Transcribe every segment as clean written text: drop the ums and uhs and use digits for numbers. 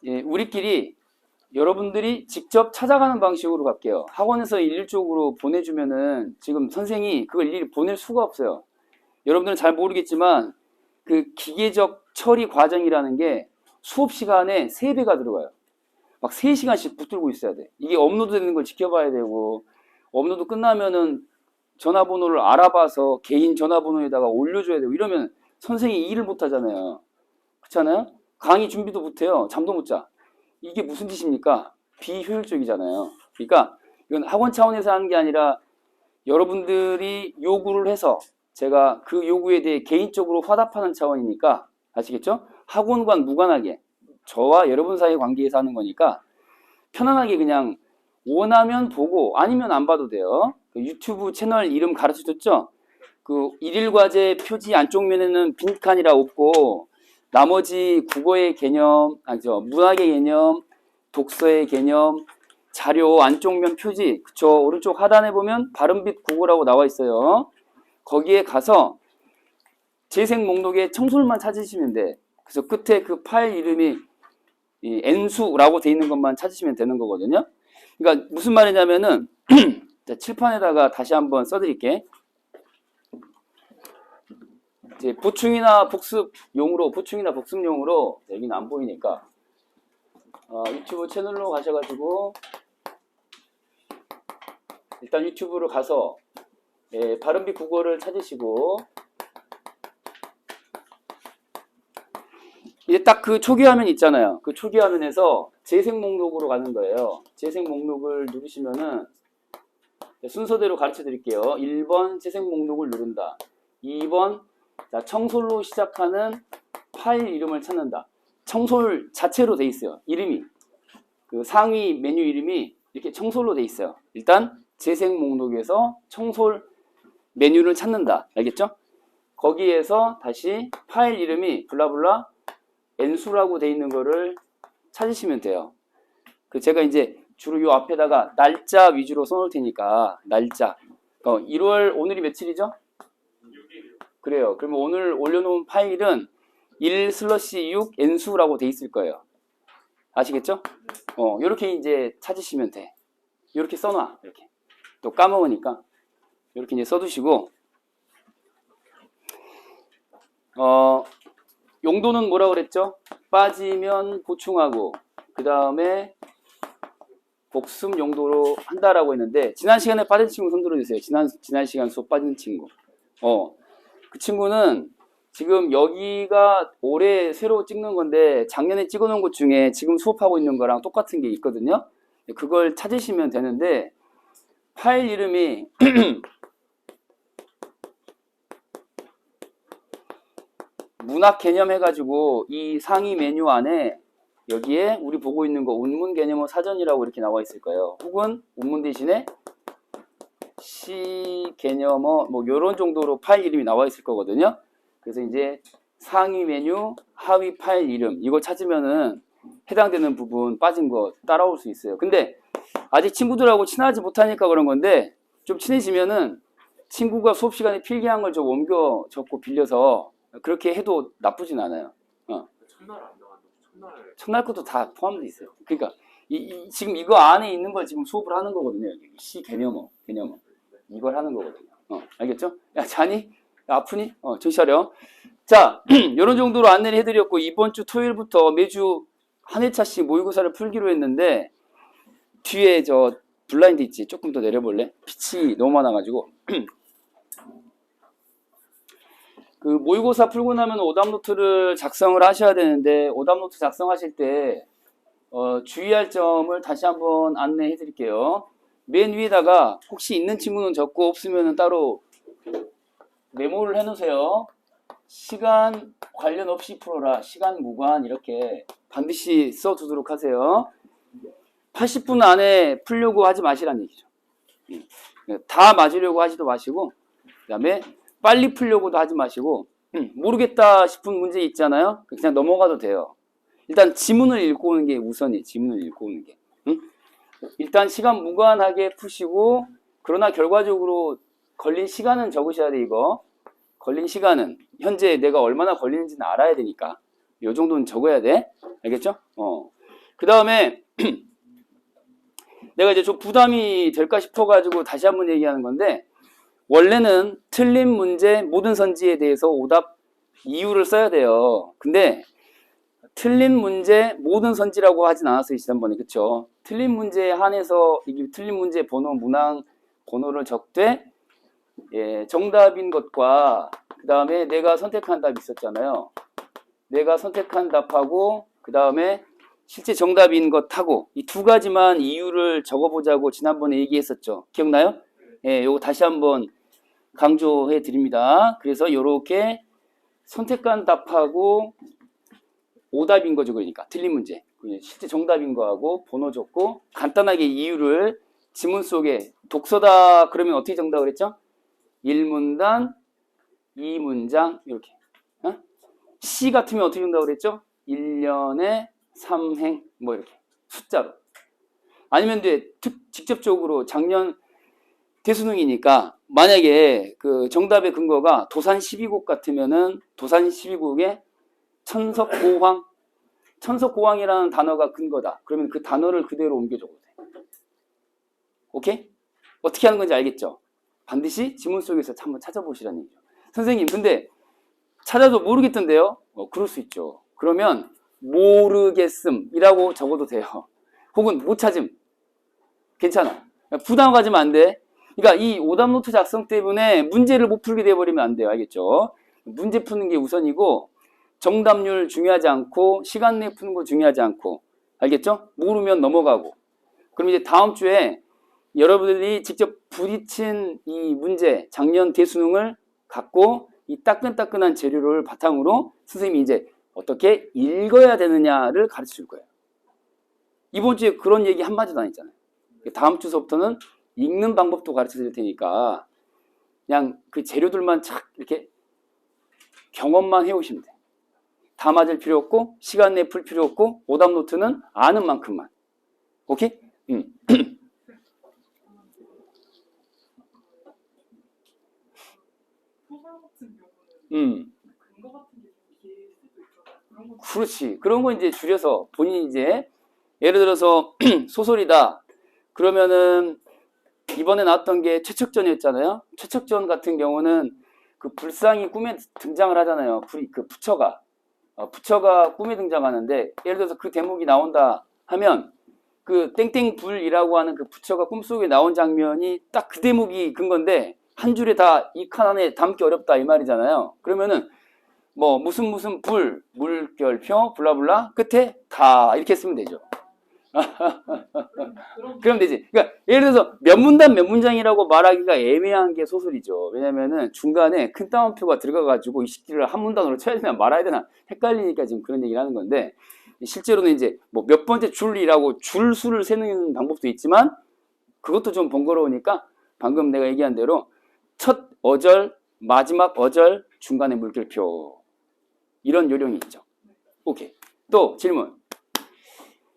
예, 우리끼리 여러분들이 직접 찾아가는 방식으로 갈게요. 학원에서 일률적으로 보내주면은 지금 선생이 그걸 일일이 보낼 수가 없어요. 여러분들은 잘 모르겠지만 그 기계적 처리 과정이라는 게 수업 시간에 3배가 들어가요. 막 3시간씩 붙들고 있어야 돼. 이게 업로드 되는 걸 지켜봐야 되고, 업로드 끝나면은 전화번호를 알아봐서 개인 전화번호에다가 올려줘야 되고, 이러면 선생이 일을 못 하잖아요. 그렇잖아요? 강의 준비도 못해요. 잠도 못 자. 이게 무슨 짓입니까? 비효율적이잖아요. 그러니까 이건 학원 차원에서 하는 게 아니라 여러분들이 요구를 해서 제가 그 요구에 대해 개인적으로 화답하는 차원이니까, 아시겠죠? 학원과 무관하게 저와 여러분 사이의 관계에서 하는 거니까 편안하게 그냥 원하면 보고 아니면 안 봐도 돼요. 그 유튜브 채널 이름 가르쳐줬죠? 그 일일 과제 표지 안쪽 면에는 빈칸이라 없고 나머지 국어의 개념, 문학의 개념, 독서의 개념, 자료 안쪽면 표지, 그쵸? 오른쪽 하단에 보면 발음빛 국어라고 나와 있어요. 거기에 가서 재생 목록에 청솔만 찾으시면 돼. 그래서 끝에 그 파일 이름이 n수라고 돼 있는 것만 찾으시면 되는 거거든요. 그러니까 무슨 말이냐면은 칠판에다가 다시 한번 써드릴게. 이제 보충이나 복습용으로 여기는 안 보이니까 유튜브 채널로 가셔가지고 일단 유튜브로 가서 발음비 국어를 찾으시고 이제 딱 그 초기 화면 있잖아요. 그 초기 화면에서 재생 목록으로 가는 거예요. 재생 목록을 누르시면은 순서대로 가르쳐 드릴게요. 1번 재생 목록을 누른다. 2번 청솔로 시작하는 파일 이름을 찾는다. 청솔 자체로 돼 있어요. 이름이. 그 상위 메뉴 이름이 이렇게 청솔로 돼 있어요. 일단 재생 목록에서 청솔 메뉴를 찾는다. 알겠죠? 거기에서 다시 파일 이름이 블라블라 n수라고 돼 있는 거를 찾으시면 돼요. 그 제가 이제 주로 요 앞에다가 날짜 위주로 써놓을 테니까 날짜. 1월 오늘이 며칠이죠? 6일이요. 그래요. 그러면 오늘 올려놓은 파일은 1/6 n수라고 돼 있을 거예요. 아시겠죠? 요렇게 이제 찾으시면 돼. 요렇게 써놔. 이렇게. 또 까먹으니까. 요렇게 이제 써두시고, 용도는 뭐라고 그랬죠? 빠지면 보충하고, 그 다음에 복습 용도로 한다라고 했는데, 지난 시간에 빠진 친구 손 들어주세요. 지난 시간 수업 빠진 친구. 그 친구는 지금 여기가 올해 새로 찍는 건데 작년에 찍어놓은 것 중에 지금 수업하고 있는 거랑 똑같은 게 있거든요. 그걸 찾으시면 되는데 파일 이름이 문학 개념 해가지고 이 상위 메뉴 안에 여기에 우리 보고 있는 거 운문 개념어 사전이라고 이렇게 나와 있을 거예요. 혹은 운문 대신에 시 개념어 뭐 이런 정도로 파일 이름이 나와 있을 거거든요. 그래서 이제 상위 메뉴, 하위 파일 이름 이거 찾으면은 해당되는 부분 빠진 거 따라올 수 있어요. 근데 아직 친구들하고 친하지 못하니까 그런 건데 좀 친해지면은 친구가 수업 시간에 필기한 걸 좀 옮겨 적고 빌려서 그렇게 해도 나쁘진 않아요. 첫날 안 나왔는데 첫날 것도 다 포함되어 있어요. 그러니까 지금 이거 안에 있는 걸 지금 수업을 하는 거거든요. 시 개념어 이걸 하는 거거든요. 알겠죠? 야 자니? 야, 아프니? 정신 차려. 자, 이런 정도로 안내를 해드렸고 이번 주 토요일부터 매주 한 회차씩 모의고사를 풀기로 했는데 뒤에 저 블라인드 있지? 조금 더 내려볼래? 빛이 너무 많아가지고 그 모의고사 풀고 나면 오답노트를 작성을 하셔야 되는데 오답노트 작성하실 때 주의할 점을 다시 한번 안내해 드릴게요. 맨 위에다가 혹시 있는 친구는 적고 없으면 따로 메모를 해 놓으세요. 시간 관련 없이 풀어라. 시간 무관 이렇게 반드시 써두도록 하세요. 80분 안에 풀려고 하지 마시라는 얘기죠. 다 맞으려고 하지도 마시고 그 다음에 빨리 풀려고도 하지 마시고 모르겠다 싶은 문제 있잖아요. 그냥 넘어가도 돼요. 일단 지문을 읽고 오는 게 우선이에요. 지문을 읽고 오는 게. 일단 시간 무관하게 푸시고 그러나 결과적으로 걸린 시간은 적으셔야 돼. 이거 걸린 시간은 현재 내가 얼마나 걸리는지는 알아야 되니까 요 정도는 적어야 돼. 알겠죠? 그 다음에 내가 이제 좀 부담이 될까 싶어가지고 다시 한번 얘기하는 건데, 원래는 틀린 문제 모든 선지에 대해서 오답 이유를 써야 돼요. 근데 틀린 문제 모든 선지라고 하진 않았어요, 지난번에. 그쵸? 틀린 문제에 한해서 이 틀린 문제 번호 문항 번호를 적되, 예, 정답인 것과 그 다음에 내가 선택한 답이 있었잖아요. 내가 선택한 답하고 그 다음에 실제 정답인 것하고 이 두 가지만 이유를 적어보자고 지난번에 얘기했었죠. 기억나요? 예, 요거 다시 한번 강조해 드립니다. 그래서 요렇게 선택한 답하고 오답인 거죠. 그러니까 틀린 문제, 실제 정답인 거하고 번호 적고 간단하게 이유를 지문 속에, 독서다 그러면 어떻게 정답을 했죠? 1문단 2문장 이렇게. 시 같으면 어떻게 정답을 했죠? 1년에 3행 뭐 이렇게 숫자로. 아니면 직접적으로 작년 대수능이니까 만약에 그 정답의 근거가 도산 12곡 같으면은 도산 12곡에 천석고황, 천석고황이라는 단어가 근거다. 그러면 그 단어를 그대로 옮겨줘도 돼. 오케이? 어떻게 하는 건지 알겠죠? 반드시 지문 속에서 한번 찾아보시라는 얘기죠. 선생님, 근데 찾아도 모르겠던데요? 그럴 수 있죠. 그러면 모르겠음이라고 적어도 돼요. 혹은 못 찾음. 괜찮아. 부담 가지면 안 돼. 그러니까 이 오답 노트 작성 때문에 문제를 못 풀게 돼버리면 안 돼요. 알겠죠? 문제 푸는 게 우선이고 정답률 중요하지 않고 시간 내에 푸는 거 중요하지 않고, 알겠죠? 모르면 넘어가고. 그럼 이제 다음 주에 여러분들이 직접 부딪힌 이 문제, 작년 대수능을 갖고 이 따끈따끈한 재료를 바탕으로 선생님이 이제 어떻게 읽어야 되느냐를 가르쳐 줄 거예요. 이번 주에 그런 얘기 한마디도 안 했잖아요. 다음 주서부터는 읽는 방법도 가르쳐 드릴 테니까 그냥 그 재료들만 착 이렇게 경험만 해오시면 돼요. 다 맞을 필요 없고 시간 내에 풀 필요 없고 오답 노트는 아는 만큼만. 오케이? 회사 같은 경우는 근거 같은 게 좀 길 수도 있잖아요. 그런 거 그렇지. 그런 거 이제 줄여서 본인이 이제 예를 들어서 소설이다. 그러면은 이번에 나왔던 게 최척전이었잖아요. 최척전 같은 경우는 그 불상이 꿈에 등장을 하잖아요. 그 부처가 꿈에 등장하는데 예를 들어서 그 대목이 나온다 하면 그 땡땡불이라고 하는 그 부처가 꿈속에 나온 장면이 딱 그 대목이 근건데 한 줄에 다 이 칸 안에 담기 어렵다 이 말이잖아요. 그러면은 뭐 무슨 불, 물결표, 블라블라 끝에 다 이렇게 쓰면 되죠. 그럼 되지. 그러니까 예를 들어서 몇 문단 몇 문장이라고 말하기가 애매한 게 소설이죠. 왜냐면은 중간에 큰 따옴표가 들어가가지고 이 시기를 한 문단으로 쳐야 되나 말아야 되나 헷갈리니까 지금 그런 얘기를 하는 건데, 실제로는 이제 뭐 몇 번째 줄이라고 줄 수를 세는 방법도 있지만 그것도 좀 번거로우니까 방금 내가 얘기한 대로 첫 어절, 마지막 어절, 중간에 물결표 이런 요령이 있죠. 오케이. 또 질문.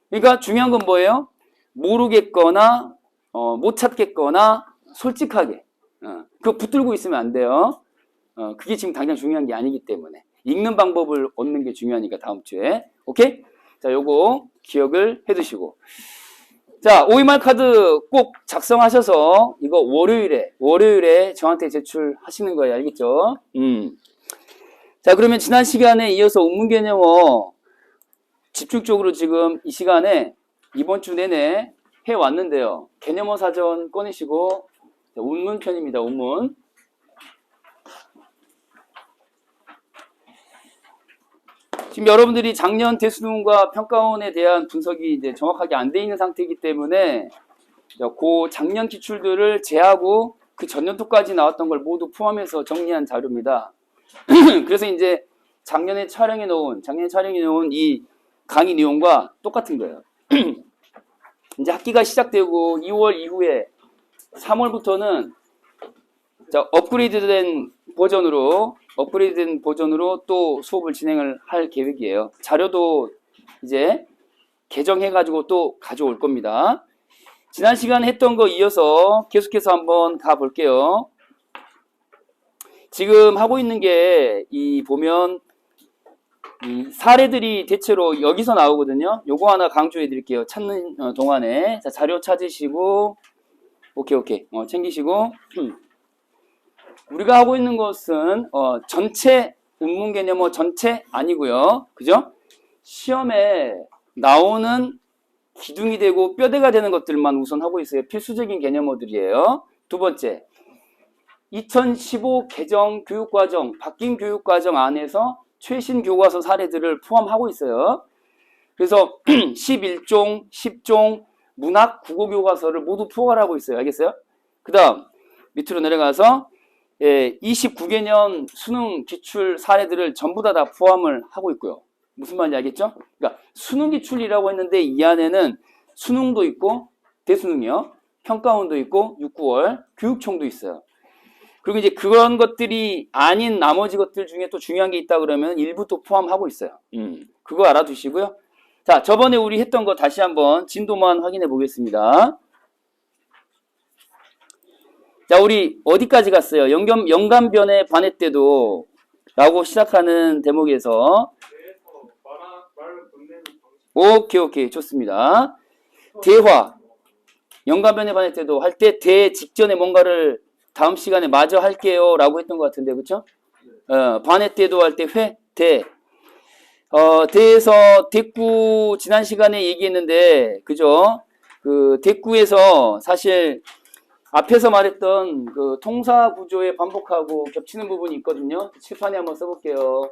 그러니까 중요한 건 뭐예요? 모르겠거나 못 찾겠거나 솔직하게 그거 붙들고 있으면 안 돼요. 그게 지금 당장 중요한 게 아니기 때문에 읽는 방법을 얻는 게 중요하니까 다음 주에. 오케이? 자, 요거 기억을 해 두시고, 자, OMR 카드 꼭 작성하셔서 이거 월요일에 저한테 제출하시는 거예요. 알겠죠? 자, 그러면 지난 시간에 이어서 운문 개념어 집중적으로 지금 이 시간에 이번 주 내내 해왔는데요. 개념어 사전 꺼내시고, 자, 운문 편입니다. 운문. 지금 여러분들이 작년 대수능과 평가원에 대한 분석이 이제 정확하게 안 돼 있는 상태이기 때문에 그 작년 기출들을 제하고 그 전년도까지 나왔던 걸 모두 포함해서 정리한 자료입니다. 그래서 이제 작년에 촬영해 놓은 이 강의 내용과 똑같은 거예요. 이제 학기가 시작되고 2월 이후에 3월부터는 업그레이드된 버전으로 또 수업을 진행을 할 계획이에요. 자료도 이제 개정해가지고 또 가져올 겁니다. 지난 시간에 했던 거 이어서 계속해서 한번 가볼게요. 지금 하고 있는 게 보면 이 사례들이 대체로 여기서 나오거든요. 요거 하나 강조해 드릴게요. 찾는 동안에. 자, 자료 찾으시고, 오케이. 챙기시고, 우리가 하고 있는 것은, 전체, 운문 개념어 전체 아니고요. 그죠? 시험에 나오는 기둥이 되고 뼈대가 되는 것들만 우선 하고 있어요. 필수적인 개념어들이에요. 두 번째, 2015 개정 교육과정, 바뀐 교육과정 안에서 최신 교과서 사례들을 포함하고 있어요. 그래서 11종, 10종 문학 국어 교과서를 모두 포괄하고 있어요. 알겠어요? 그 다음 밑으로 내려가서 29개년 수능 기출 사례들을 전부 다 포함을 하고 있고요. 무슨 말인지 알겠죠? 그러니까 수능 기출이라고 했는데 이 안에는 수능도 있고 대수능이요. 평가원도 있고 6, 9월 교육청도 있어요. 그리고 이제 그런 것들이 아닌 나머지 것들 중에 또 중요한 게 있다 그러면 일부 또 포함하고 있어요. 그거 알아두시고요. 자, 저번에 우리 했던 거 다시 한번 진도만 확인해 보겠습니다. 자, 우리 어디까지 갔어요? 영감변의 반해 때도 라고 시작하는 대목에서 말을 건네는 방식. 오케이 좋습니다. 대화 영감변의 반해 때도 할 때 대 직전에 뭔가를 다음 시간에 마저 할게요 라고 했던 것 같은데 그쵸? 반해 때도 할 때 회, 대 대에서 대구 지난 시간에 얘기했는데 그죠? 그 대구에서 사실 앞에서 말했던 그 통사 구조의 반복하고 겹치는 부분이 있거든요. 칠판에 한번 써볼게요.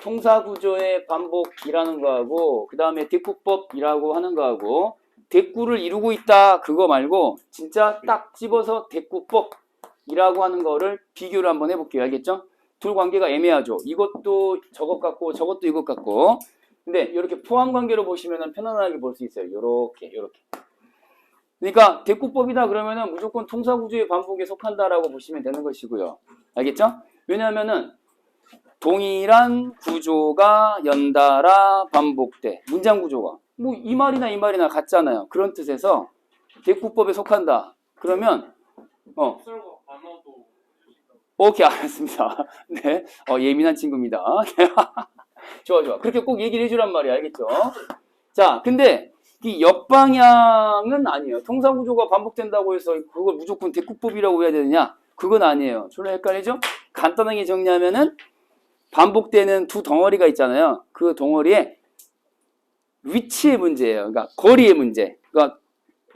통사 구조의 반복이라는 거하고 그 다음에 대꾸법이라고 하는 거하고 대꾸를 이루고 있다 그거 말고 진짜 딱 집어서 대꾸법이라고 하는 거를 비교를 한번 해볼게요. 알겠죠? 둘 관계가 애매하죠. 이것도 저것 같고 저것도 이것 같고 근데 이렇게 포함 관계로 보시면 편안하게 볼 수 있어요. 요렇게 그러니까 대꾸법이다 그러면은 무조건 통사 구조의 반복에 속한다라고 보시면 되는 것이고요. 알겠죠? 왜냐하면은 동일한 구조가 연달아 반복돼. 문장 구조가. 뭐 이 말이나 이 말이나 같잖아요. 그런 뜻에서 대꾸법에 속한다. 그러면 설과 반어도 오케이 알았습니다. 네, 예민한 친구입니다. 좋아. 그렇게 꼭 얘기를 해주란 말이야. 알겠죠? 자, 근데 이 역방향은 아니에요. 통사 구조가 반복된다고 해서 그걸 무조건 대꾸법이라고 해야 되느냐? 그건 아니에요. 졸라 헷갈리죠? 간단하게 정리하면은 반복되는 두 덩어리가 있잖아요. 그 덩어리의 위치의 문제예요. 그러니까 거리의 문제. 그러니까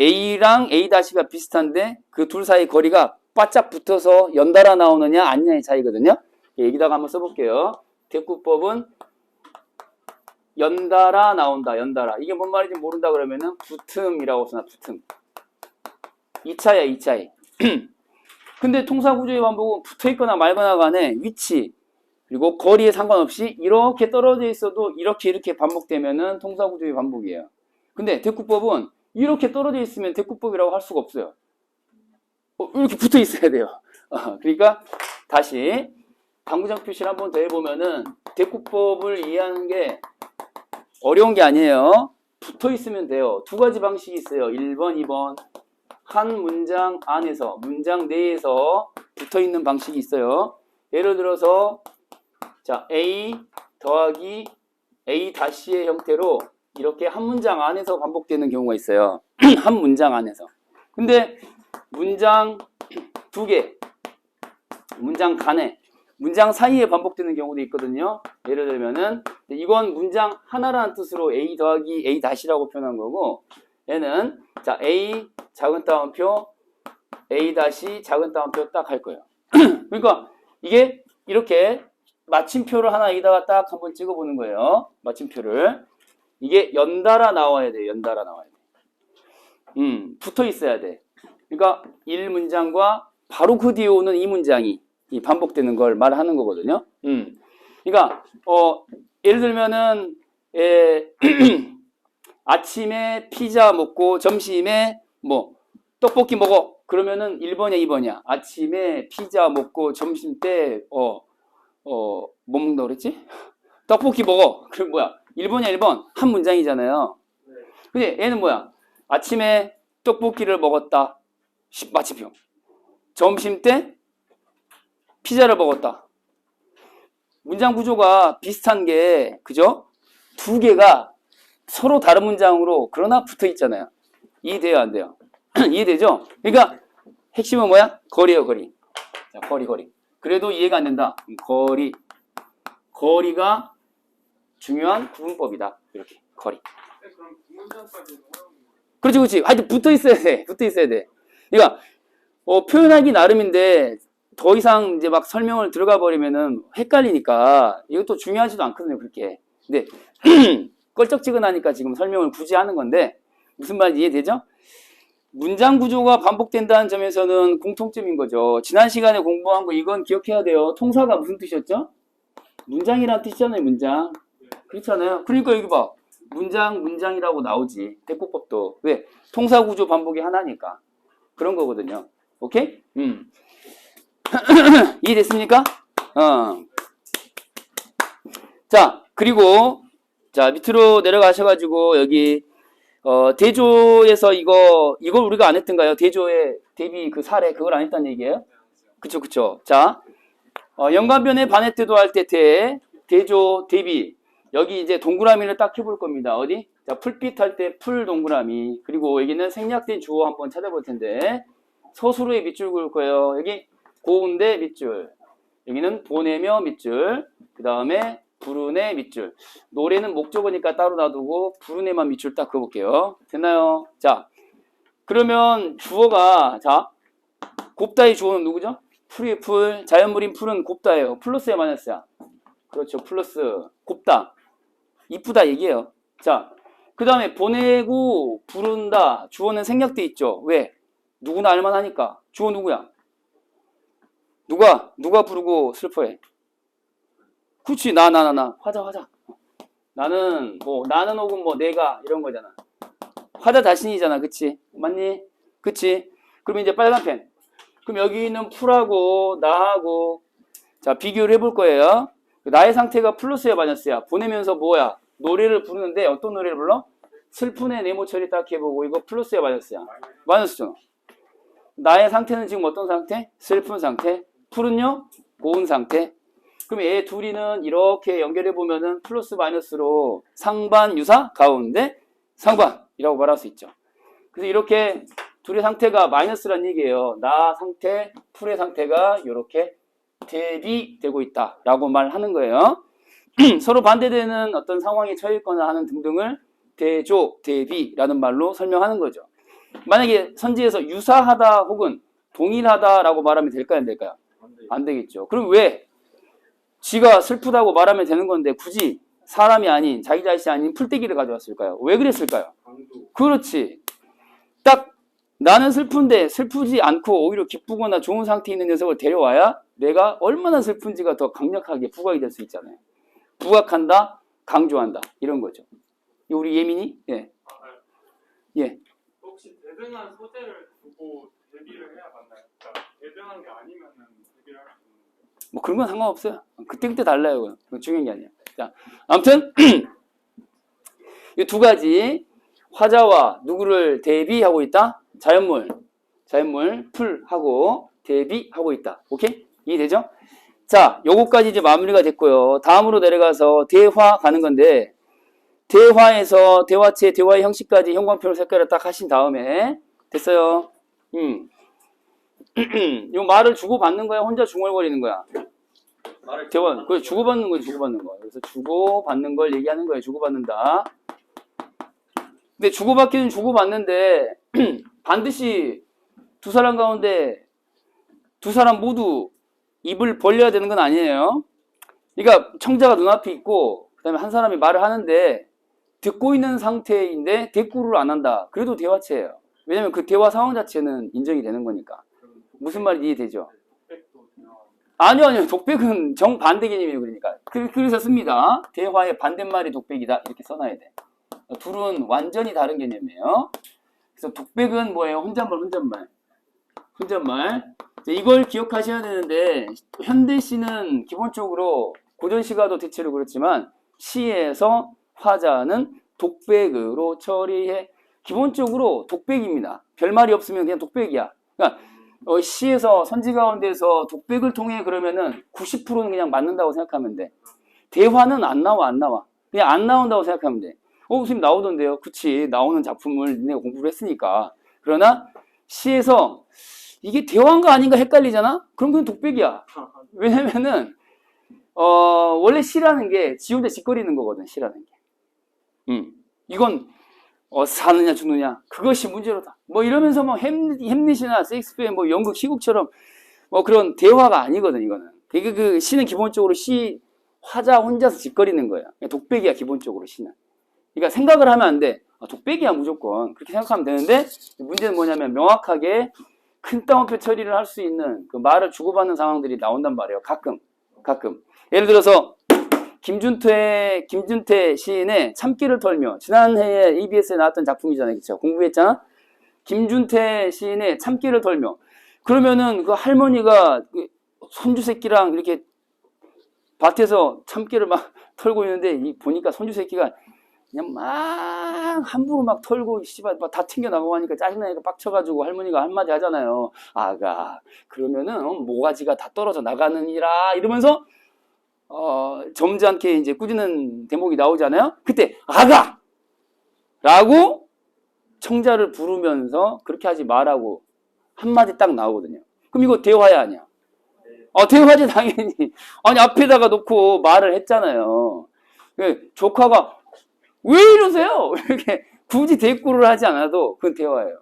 A랑 A-가 비슷한데 그 둘 사이 거리가 바짝 붙어서 연달아 나오느냐 아니냐의 차이거든요. 여기다가 한번 써볼게요. 대꾸법은 연달아 나온다. 연달아. 이게 뭔 말인지 모른다 그러면은 붙음이라고 써놔. 붙음. 이 차이야. 이 차이. 근데 통사구조의 반복은 붙어있거나 말거나 간에 위치 그리고 거리에 상관없이 이렇게 떨어져 있어도 이렇게 반복되면은 통사구조의 반복이에요. 근데 대꾸법은 이렇게 떨어져 있으면 대꾸법이라고 할 수가 없어요. 이렇게 붙어 있어야 돼요. 그러니까 다시 당구장 표시를 한번 더 해보면은 대꾸법을 이해하는 게 어려운 게 아니에요. 붙어 있으면 돼요. 두 가지 방식이 있어요. 1번, 2번. 한 문장 안에서, 문장 내에서 붙어 있는 방식이 있어요. 예를 들어서 자, A 더하기 A 다시의 형태로 이렇게 한 문장 안에서 반복되는 경우가 있어요. 한 문장 안에서. 근데 문장 두 개, 문장 간에, 문장 사이에 반복되는 경우도 있거든요. 예를 들면은 이건 문장 하나라는 뜻으로 A 더하기 A 다시라고 표현한 거고 얘는 자 A 작은 따옴표 A 다시 작은 따옴표 딱 할 거예요. 그러니까 이게 이렇게 마침표를 하나 여기다가 딱 한번 찍어보는 거예요. 마침표를. 이게 연달아 나와야 돼요. 연달아 나와야 돼. 붙어 있어야 돼. 그러니까 1문장과 바로 그 뒤에 오는 이 문장이 이 반복되는 걸 말하는 거거든요. 그러니까 예를 들면은 아침에 피자 먹고 점심에 뭐 떡볶이 먹어. 그러면은 1번이야 2번이야. 아침에 피자 먹고 점심 때 뭐 먹는다 그랬지? 떡볶이 먹어. 그럼 뭐야? 1번이야 1번. 한 문장이잖아요. 근데 얘는 뭐야? 아침에 떡볶이를 먹었다. 마침표. 점심 때 피자를 먹었다. 문장 구조가 비슷한 게, 그죠? 두 개가 서로 다른 문장으로 그러나 붙어 있잖아요. 이해돼요, 안 돼요? 이해되죠? 그러니까 핵심은 뭐야? 거리예요, 거리. 자, 거리. 그래도 이해가 안 된다. 거리가 중요한 구분법이다. 이렇게 거리. 그럼 두 문장까지는 하는 그렇지. 하여튼 붙어 있어야 돼. 그러니까 표현하기 나름인데 더 이상 이제 막 설명을 들어가 버리면은 헷갈리니까 이것도 중요하지도 않거든요, 그렇게. 근데 껄쩍지근하니까 지금 설명을 굳이 하는 건데 무슨 말인지 이해되죠? 문장 구조가 반복된다는 점에서는 공통점인 거죠. 지난 시간에 공부한 거 이건 기억해야 돼요. 통사가 무슨 뜻이었죠? 문장이란 뜻이잖아요, 문장. 그렇잖아요. 그러니까 여기 봐. 문장이라고 나오지. 대꾸법도. 왜? 통사 구조 반복이 하나니까. 그런 거거든요. 오케이? 이해됐습니까? 자, 그리고 자, 밑으로 내려가셔가지고 여기 대조에서 이걸 우리가 안 했던가요? 대조의 대비 그 사례 그걸 안 했다는 얘기예요? 그쵸. 자, 연관변의 반해태도 할 때 대조 대비 여기 이제 동그라미를 딱 해볼 겁니다. 어디? 자, 풀빛 할 때 풀 동그라미. 그리고 여기는 생략된 주어 한번 찾아볼 텐데 서술후에 밑줄 그을 거예요. 여기 고운데 밑줄. 여기는 보내며 밑줄. 그 다음에 부르네 밑줄. 노래는 목적어니까 따로 놔두고 부르네만 밑줄 딱 그어볼게요. 됐나요? 자, 그러면 주어가 자 곱다의 주어는 누구죠? 풀이 풀. 자연물인 풀은 곱다예요. 플러스야 마이너스야? 그렇죠. 플러스. 곱다. 이쁘다 얘기예요. 자, 그 다음에 보내고 부른다. 주어는 생략돼 있죠. 왜? 누구나 알만하니까. 주어 누구야? 누가 부르고 슬퍼해? 그치. 나. 화자. 나는 혹은 내가 이런 거잖아. 화자 자신이잖아. 그치? 맞니? 그치? 그럼 이제 빨간 펜. 그럼 여기 있는 풀하고 나하고 자 비교를 해볼 거예요. 나의 상태가 플러스야 마이너스야? 보내면서 뭐야? 노래를 부르는데 어떤 노래를 불러? 슬픈의 네모 처리 딱 해보고 이거 플러스야 마이너스야? 마이너스죠. 나의 상태는 지금 어떤 상태? 슬픈 상태. 풀은요? 고운 상태. 그럼 얘 둘이는 이렇게 연결해 보면은 플러스 마이너스로 상반 유사 가운데 상반이라고 말할 수 있죠. 그래서 이렇게 둘의 상태가 마이너스란 얘기예요. 나 상태, 풀의 상태가 이렇게 대비되고 있다라고 말하는 거예요. 서로 반대되는 어떤 상황에 처해 있거나 하는 등등을 대조, 대비라는 말로 설명하는 거죠. 만약에 선지에서 유사하다 혹은 동일하다라고 말하면 될까요? 안 될까요? 안 되겠죠. 그럼 왜? 지가 슬프다고 말하면 되는 건데 굳이 사람이 아닌 자기 자신이 아닌 풀떼기를 가져왔을까요? 왜 그랬을까요? 그렇지. 딱 나는 슬픈데 슬프지 않고 오히려 기쁘거나 좋은 상태에 있는 녀석을 데려와야 내가 얼마나 슬픈지가 더 강력하게 부각이 될 수 있잖아요. 부각한다, 강조한다 이런 거죠. 우리 예민이? 예. 혹시 대등한 소재를 두고 대비를 해야 맞나요? 그러니까 대등한 게 아니면은 대비를 할 수 있는 거예요? 뭐 그런 건 상관없어요. 그때 달라요. 그건 중요한 게 아니에요. 자, 아무튼 이 두 가지 화자와 누구를 대비하고 있다? 자연물 풀하고 대비하고 있다. 오케이? 이해되죠? 자, 요거까지 이제 마무리가 됐고요. 다음으로 내려가서 대화 가는 건데 대화에서 대화체, 대화의 형식까지 형광펜으로 색깔을 딱 하신 다음에 됐어요. 요 말을 주고받는 거야? 혼자 중얼거리는 거야? 대화, 그 주고받는 거. 그래서 주고받는 걸 얘기하는 거예요. 주고받는다. 근데 주고받기는 주고받는데 반드시 두 사람 가운데 두 사람 모두 입을 벌려야 되는 건 아니에요. 그러니까 청자가 눈앞에 있고 그다음에 한 사람이 말을 하는데 듣고 있는 상태인데 대꾸를 안 한다. 그래도 대화체예요. 왜냐면 그 대화 상황 자체는 인정이 되는 거니까. 무슨 말인지 이해되죠? 아니요. 독백은 정반대 개념이에요. 그러니까. 그래서 씁니다. 대화의 반대말이 독백이다. 이렇게 써놔야 돼. 둘은 완전히 다른 개념이에요. 그래서 독백은 뭐예요? 혼잣말. 이걸 기억하셔야 되는데 현대시는 기본적으로 고전시가도 대체로 그렇지만 시에서 화자는 독백으로 처리해. 기본적으로 독백입니다. 별말이 없으면 그냥 독백이야. 그러니까 시에서 선지 가운데서 독백을 통해 그러면은 90%는 그냥 맞는다고 생각하면 돼. 대화는 안 나와. 그냥 안 나온다고 생각하면 돼. 선생님 나오던데요. 그치, 나오는 작품을 니네가 공부를 했으니까. 그러나 시에서 이게 대화인가 아닌가 헷갈리잖아? 그럼 그건 독백이야. 왜냐면은 원래 시라는 게 지 혼자 짓거리는 거거든. 시라는 게. 이건 사느냐 죽느냐 그것이 문제로다. 뭐 이러면서 뭐 햄릿이나 셰익스피어의 뭐 연극 시국처럼 뭐 그런 대화가 아니거든. 이거는. 그 시는 기본적으로 시 화자 혼자서 짓거리는 거야. 독백이야 기본적으로 시는. 그러니까 생각을 하면 안 돼. 독백이야 무조건. 그렇게 생각하면 되는데 문제는 뭐냐면 명확하게 큰 따옴표 처리를 할 수 있는 그 말을 주고받는 상황들이 나온단 말이에요. 가끔. 예를 들어서 김준태 시인의 참기를 털며 지난해에 EBS에 나왔던 작품이잖아요. 그쵸? 공부했잖아? 김준태 시인의 참기를 털며 그러면은 그 할머니가 그 손주 새끼랑 이렇게 밭에서 참깨를 막 털고 있는데 보니까 손주 새끼가 그냥 막 함부로 막 털고 씨발 막 다 튕겨 나가고 하니까 짜증나니까 빡쳐가지고 할머니가 한마디 하잖아요. 아가 그러면은 모가지가 다 떨어져 나가느니라 이러면서 점잖게 이제 꾸짖는 대목이 나오잖아요. 그때 아가! 라고 청자를 부르면서 그렇게 하지 말라고 한마디 딱 나오거든요. 그럼 이거 대화야 아니야? 대화지 당연히. 아니 앞에다가 놓고 말을 했잖아요. 조카가 왜 이러세요? 이렇게 굳이 대꾸를 하지 않아도 그건 대화예요.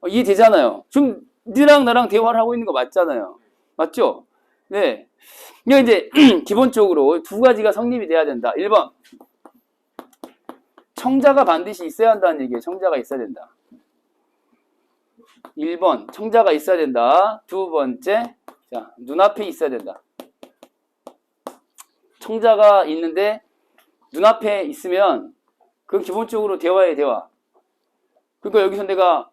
이해되잖아요. 지금 니랑 나랑 대화를 하고 있는 거 맞잖아요. 맞죠? 네. 이게 이제 기본적으로 두 가지가 성립이 돼야 된다. 1번 청자가 반드시 있어야 한다는 얘기예요. 청자가 있어야 된다. 1번 청자가 있어야 된다. 두 번째 자 눈앞에 있어야 된다. 청자가 있는데 눈앞에 있으면 그건 기본적으로 대화예요. 대화. 그러니까 여기서 내가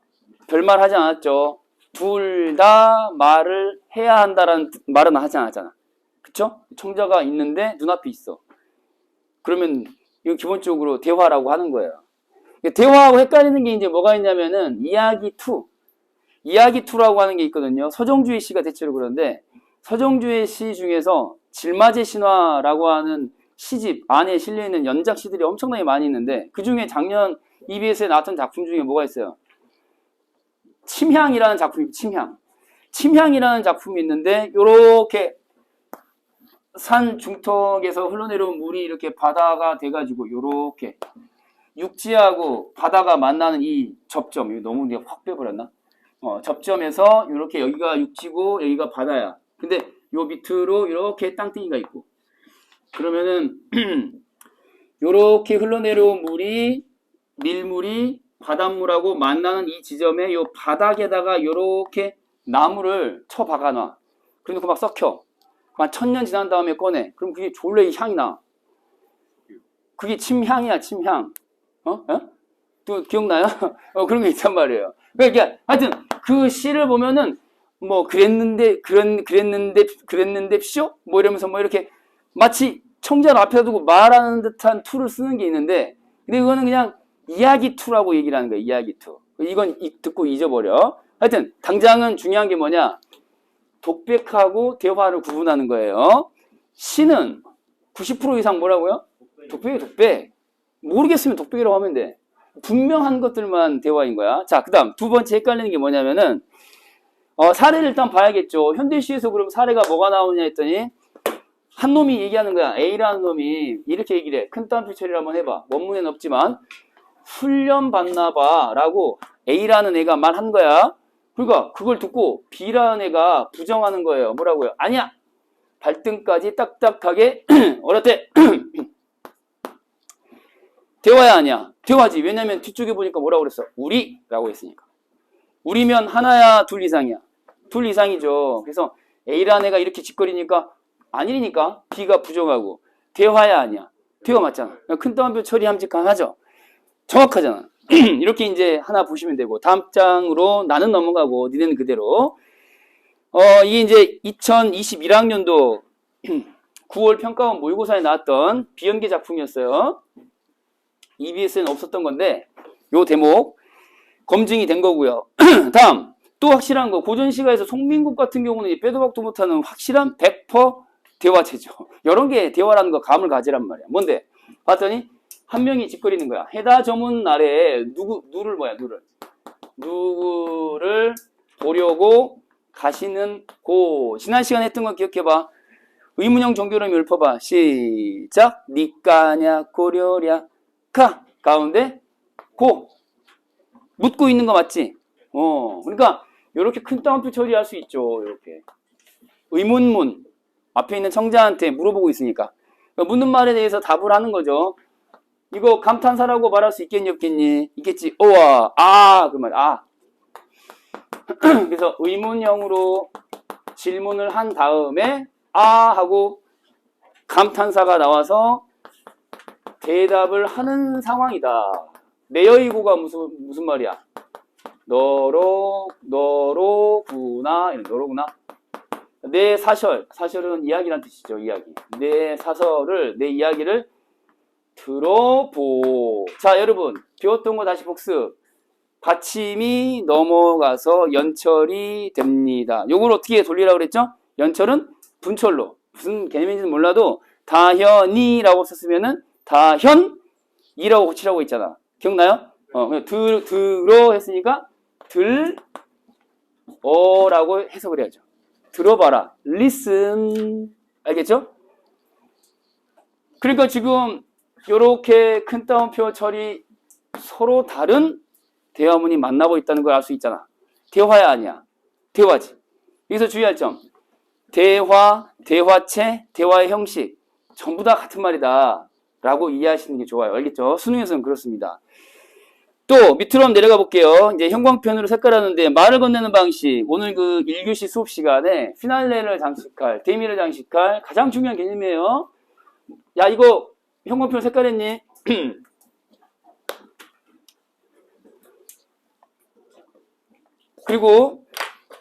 별말 하지 않았죠. 둘 다 말을 해야 한다라는 말은 하지 않았잖아. 그쵸? 청자가 있는데 눈앞에 있어. 그러면 이거 기본적으로 대화라고 하는 거예요. 대화하고 헷갈리는 게 이제 뭐가 있냐면은 이야기2라고 하는 게 있거든요. 서정주의 시가 대체로 그런데 서정주의 시 중에서 질맞의 신화라고 하는 시집 안에 실려있는 연작 시들이 엄청나게 많이 있는데 그 중에 작년 EBS에 나왔던 작품 중에 뭐가 있어요? 침향이라는 작품이 침향이라는 작품이 있는데 요렇게 산 중턱에서 흘러내려온 물이 이렇게 바다가 돼가지고 요렇게 육지하고 바다가 만나는 이 접점 이거 너무 내가 확 빼버렸나? 접점에서 요렇게 여기가 육지고 여기가 바다야. 근데 요 밑으로 이렇게 땅덩이가 있고 그러면은 요렇게 흘러내려온 물이 밀물이 바닷물하고 만나는 이 지점에 요 바닥에다가 요렇게 나무를 쳐 박아놔. 그러면 막 썩혀. 한 1000년 지난 다음에 꺼내. 그럼 그게 졸래 향이 나. 그게 침향이야, 침향. 또 기억나요? 그런 게 있단 말이에요. 그러니까 하여튼 그 시를 보면은 뭐 그랬는데 쇼? 뭐 이러면서 뭐 이렇게 마치 청자를 앞에다 두고 말하는 듯한 투를 쓰는 게 있는데 근데 그거는 그냥 이야기2라고 얘기를 하는 거예요. 이야기2. 이건 듣고 잊어버려. 하여튼 당장은 중요한 게 뭐냐? 독백하고 대화를 구분하는 거예요. 시는 90% 이상 뭐라고요? 독백이에요. 독백. 모르겠으면 독백이라고 하면 돼. 분명한 것들만 대화인 거야. 자, 그 다음 두 번째 헷갈리는 게 뭐냐면은 사례를 일단 봐야겠죠. 현대시에서 그럼 사례가 뭐가 나오냐 했더니 한 놈이 얘기하는 거야. A라는 놈이 이렇게 얘기를 해. 큰 따옴표 처리를 한번 해봐. 원문에는 없지만 훈련 받나 봐 라고 A라는 애가 말한 거야. 그러니까 그걸 듣고 B라는 애가 부정하는 거예요. 뭐라고요? 아니야. 발등까지 딱딱하게 어렸대. 대화야 아니야. 대화지. 왜냐면 뒤쪽에 보니까 뭐라고 그랬어? 우리라고 했으니까. 우리면 하나야 둘 이상이야. 둘 이상이죠. 그래서 A라는 애가 이렇게 짓거리니까 아니니까 B가 부정하고 대화야 아니야. 대화 맞잖아. 큰 따옴표 처리 함직하죠. 정확하잖아. 이렇게 이제 하나 보시면 되고 다음 장으로 나는 넘어가고 니네는 그대로 이게 이제 2021학년도 9월 평가원 모의고사에 나왔던 비연계 작품이었어요. EBS에는 없었던 건데 요 대목 검증이 된 거고요. 다음 또 확실한 거, 고전시가에서 송민국 같은 경우는 이 빼도 박도 못하는 확실한 100% 대화체죠. 이런 게 대화라는 거 감을 가지란 말이야. 뭔데? 봤더니 한 명이 짓거리는 거야. 해다 저문 아래에 누구를 보려고 가시는 고. 지난 시간에 했던 거 기억해봐. 의문형 종교름 읊어봐. 시작. 니까냐 고려랴 가 가운데 고. 묻고 있는 거 맞지? 그러니까 이렇게 큰 따옴표 처리할 수 있죠. 이렇게 의문문 앞에 있는 청자한테 물어보고 있으니까 그러니까 묻는 말에 대해서 답을 하는 거죠. 이거 감탄사라고 말할 수 있겠니 없겠니? 있겠지. 어와 아 그 말 아. 그래서 의문형으로 질문을 한 다음에 아 하고 감탄사가 나와서 대답을 하는 상황이다. 내여이고가 무슨 말이야? 너로구나. 내 사설은 이야기란 뜻이죠. 이야기. 내 이야기를 들어보. 자, 여러분 배웠던 거 다시 복습. 받침이 넘어가서 연철이 됩니다. 요걸 어떻게 돌리라고 그랬죠? 연철은 분철로. 무슨 개념인지는 몰라도 다현이라고 썼으면은 다현이라고 고치라고 했잖아. 기억나요? 들어 했으니까 들어라고 해석을 해야죠. 들어봐라. listen. 알겠죠? 그러니까 지금 이렇게 큰 따옴표 처리 서로 다른 대화문이 만나고 있다는 걸 알 수 있잖아. 대화야 아니야? 대화지. 여기서 주의할 점. 대화, 대화체, 대화의 형식 전부 다 같은 말이다 라고 이해하시는 게 좋아요. 알겠죠? 수능에서는 그렇습니다. 또 밑으로 한번 내려가 볼게요. 이제 형광펜으로 색깔하는데 말을 건네는 방식. 오늘 그 1교시 수업 시간에 피날레를 장식할, 데미를 장식할 가장 중요한 개념이에요. 야 이거 형광펜으로 색깔했니? 그리고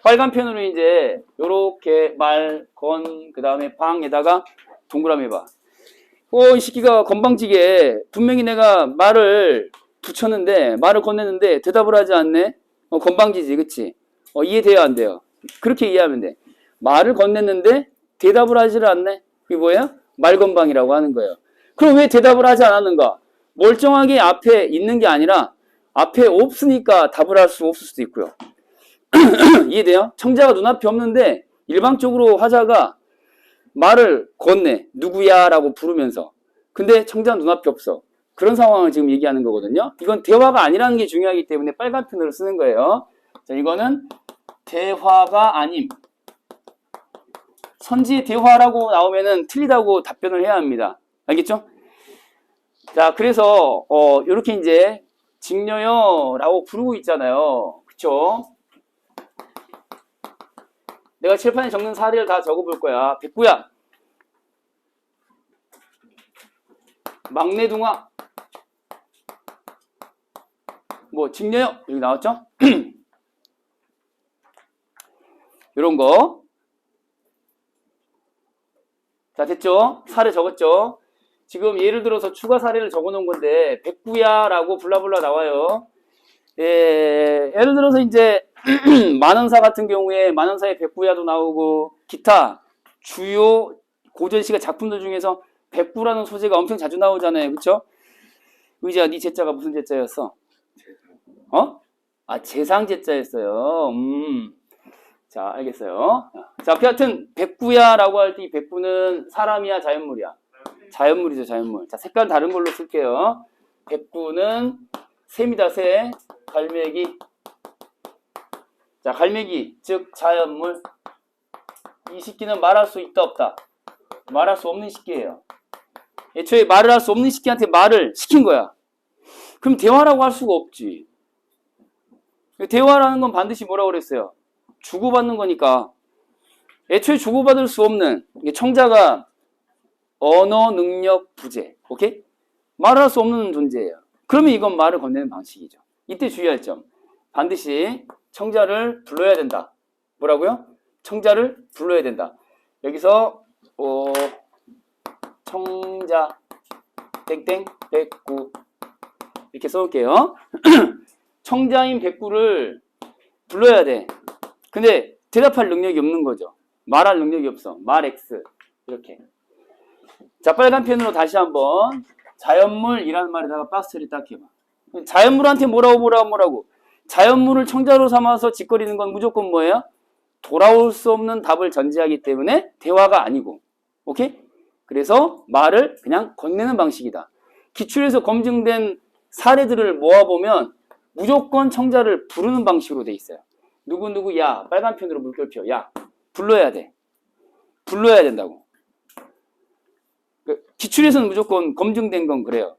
빨간 펜으로 이제 요렇게 말, 건, 그 다음에 방에다가 동그라미 해봐. 이 새끼가 건방지게 분명히 내가 말을 붙였는데 말을 건넸는데 대답을 하지 않네. 건방지지, 그치? 이해돼요, 안 돼요? 그렇게 이해하면 돼. 말을 건넸는데 대답을 하지를 않네. 그게 뭐예요? 말건방이라고 하는 거예요. 그럼 왜 대답을 하지 않았는가? 멀쩡하게 앞에 있는 게 아니라 앞에 없으니까 답을 할 수 없을 수도 있고요. 이해돼요? 청자가 눈앞에 없는데 일방적으로 화자가 말을 건네. 누구야? 라고 부르면서. 근데 청자는 눈앞에 없어. 그런 상황을 지금 얘기하는 거거든요. 이건 대화가 아니라는 게 중요하기 때문에 빨간 펜으로 쓰는 거예요. 자, 이거는 대화가 아님. 선지의 대화라고 나오면은 틀리다고 답변을 해야 합니다. 알겠죠? 자, 그래서 이렇게 이제 직녀여라고 부르고 있잖아요. 그쵸? 내가 칠판에 적는 사례를 다 적어볼 거야. 백구야. 막내둥아. 뭐 직녀여 여기 나왔죠? 이런 거. 자, 됐죠? 사례 적었죠? 지금 예를 들어서 추가 사례를 적어 놓은 건데 백구야 라고 블라블라 나와요. 예를 들어서 이제 만원사 같은 경우에 만원사의 백구야도 나오고 기타 주요 고전시가 작품들 중에서 백구라는 소재가 엄청 자주 나오잖아요. 그쵸? 의지야, 네 제자가 무슨 제자였어? 재상제자였어요. 자, 알겠어요. 자, 하여튼 백구야라고 할 때 이 백구는 사람이야, 자연물이야? 자연물이죠, 자연물. 자, 색깔 다른 걸로 쓸게요. 백구는 새입니다, 새. 갈매기. 자, 갈매기, 즉 자연물. 이 식기는 말할 수 있다, 없다? 말할 수 없는 식기예요. 애초에 말을 할 수 없는 식기한테 말을 시킨 거야. 그럼 대화라고 할 수가 없지. 대화라는 건 반드시 뭐라고 그랬어요? 주고받는 거니까. 애초에 주고받을 수 없는 청자가 언어 능력 부재. 오케이? 말할 수 없는 존재예요. 그러면 이건 말을 건네는 방식이죠. 이때 주의할 점. 반드시 청자를 불러야 된다. 뭐라고요? 청자를 불러야 된다. 여기서 청자 땡땡 백구 이렇게 써볼게요. 청자인 백구를 불러야 돼. 근데 대답할 능력이 없는 거죠. 말할 능력이 없어. 말 X. 이렇게. 자, 빨간 펜으로 다시 한번 자연물이라는 말에다가 박스 처리 딱 해봐. 자연물한테 뭐라고. 자연물을 청자로 삼아서 짓거리는 건 무조건 뭐예요? 돌아올 수 없는 답을 전제하기 때문에 대화가 아니고. 오케이? 그래서 말을 그냥 건네는 방식이다. 기출에서 검증된 사례들을 모아보면 무조건 청자를 부르는 방식으로 돼 있어요. 누구 야 빨간 펜으로 물결표 야 불러야 돼. 불러야 된다고. 기출에서는 무조건 검증된 건 그래요.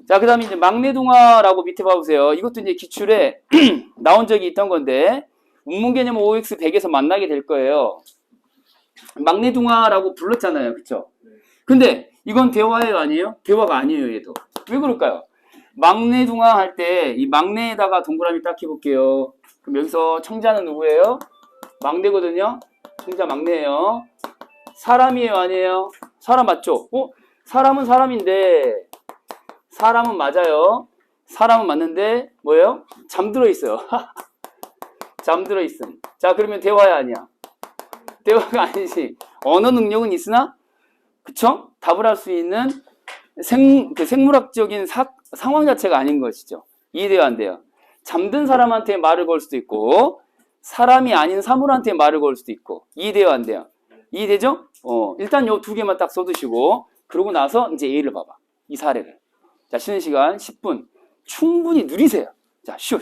자, 그 다음에 이제 막내동화라고 밑에 봐보세요. 이것도 이제 기출에 나온 적이 있던 건데 운문개념 OX100에서 만나게 될 거예요. 막내동화라고 불렀잖아요. 그쵸? 근데 이건 대화예요? 아니에요? 대화가 아니에요. 얘도. 왜 그럴까요? 막내동화 할 때 이 막내에다가 동그라미 딱 해볼게요. 그럼 여기서 청자는 누구예요? 막내거든요. 청자 막내예요. 사람이에요? 아니에요? 사람 맞죠? 사람은 사람인데 사람은 맞아요. 사람은 맞는데 뭐예요? 잠들어 있어요. 잠들어 있음. 자, 그러면 대화야 아니야? 대화가 아니지. 언어 능력은 있으나 그쵸? 답을 할 수 있는 생물학적인 상황 자체가 아닌 것이죠. 이해돼요? 안 돼요? 잠든 사람한테 말을 걸 수도 있고 사람이 아닌 사물한테 말을 걸 수도 있고. 이해돼요? 안 돼요? 이해되죠? 일단 요 두 개만 딱 써두시고 그러고 나서 이제 A를 봐봐. 이 사례를. 자, 쉬는 시간 10분. 충분히 누리세요. 자, 쉬어.